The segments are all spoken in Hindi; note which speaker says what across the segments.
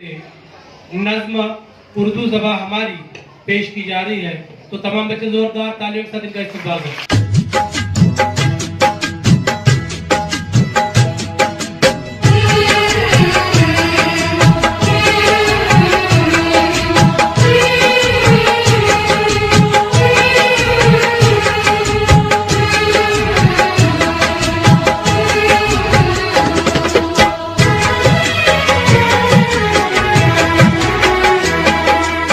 Speaker 1: नज्म उर्दू ज़बान हमारी पेश की जा रही है, तो तमाम बच्चे जोरदार तालियों के साथ इनका इस्तकबाल करें।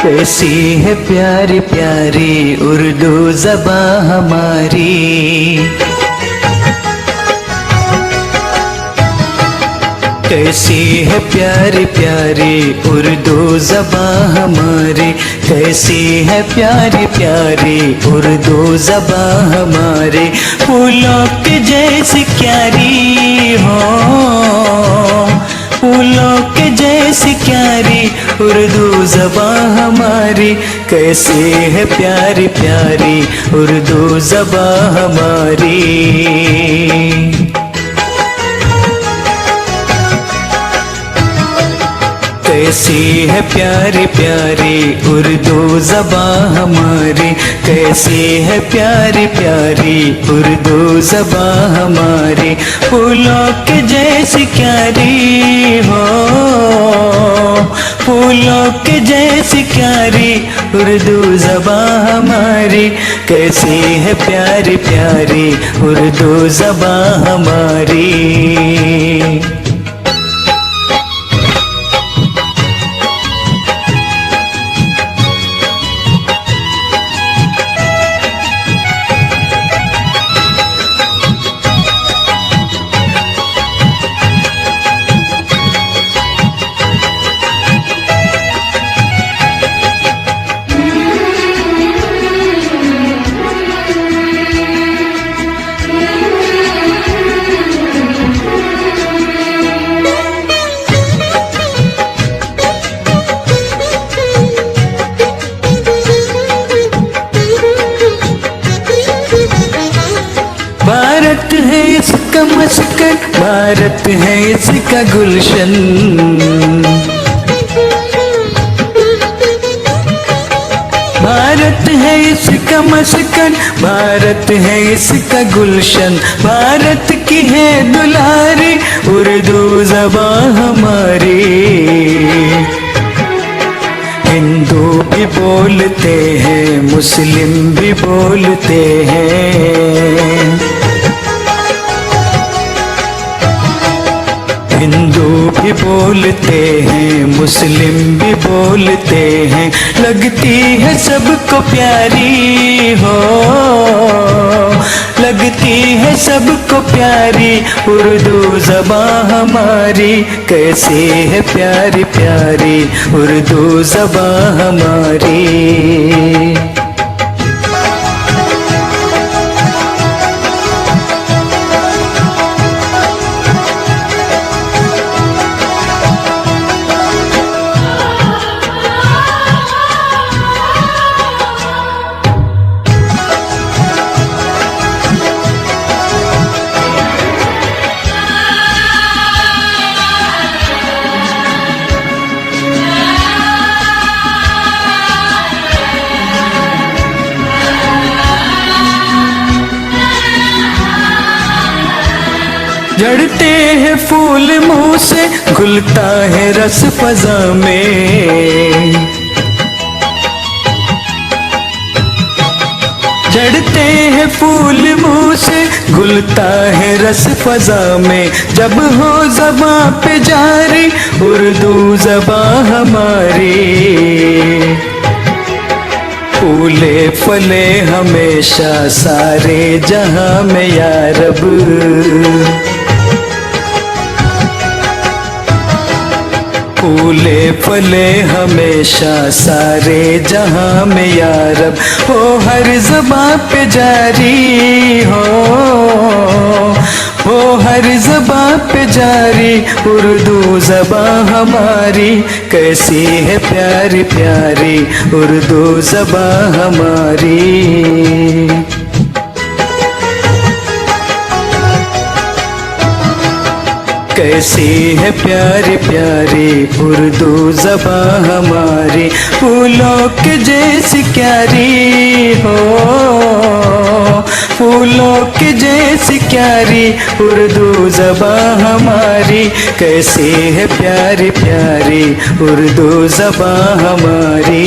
Speaker 2: कैसी है प्यारी प्यारी उर्दू ज़बान हमारी, कैसी है प्यारी प्यारी उर्दू ज़बान हमारी, कैसी है प्यारी प्यारी उर्दू ज़बान हमारी। फूलों के जैसी क्यारी हो, फूलों के जैसी क्यारी उर्दू ज़बान हमारी, कैसी है प्यारी प्यारी उर्दू ज़बान हमारी। कैसी है प्यारी प्यारी उर्दू ज़बान हमारी, कैसी है प्यारी प्यारी उर्दू ज़बान हमारी। फूलों के जैसी क्यारी हो, फूलों के जैसी क्यारी उर्दू ज़बान हमारी, कैसी है प्यारी प्यारी उर्दू ज़बान हमारी। भारत है इसका मस्कन, भारत है इसका गुलशन, भारत है इसका मस्कन, भारत है इसका गुलशन। भारत की है दुलारी उर्दू ज़बान हमारी, हिंदू भी बोलते हैं मुस्लिम भी बोलते हैं, हिंदू भी बोलते हैं मुस्लिम भी बोलते हैं। लगती है सबको प्यारी हो, लगती है सबको प्यारी उर्दू ज़बान हमारी, कैसी है प्यारी प्यारी उर्दू ज़बान हमारी। झड़ते हैं फूल मुँह से, घुलता है रस फ़ज़ा में, झड़ते हैं फूल मुँह से, घुलता है रस फ़ज़ा में। जब हो ज़बां पे जारी उर्दू ज़बान हमारी, फूले फले हमेशा सारे जहां में या रब, फूले फले हमेशा सारे जहां में या रब। हो हर ज़बां पे जारी हो हर ज़बां पे जारी उर्दू ज़बान हमारी, कैसी है प्यारी प्यारी उर्दू ज़बान हमारी। कैसी है प्यारी प्यारी उर्दू ज़बान हमारी, फूलों के जैसी क्यारी हो, फूलों के जैसी क्यारी उर्दू ज़बान हमारी, कैसी है प्यारी प्यारी उर्दू ज़बान हमारी।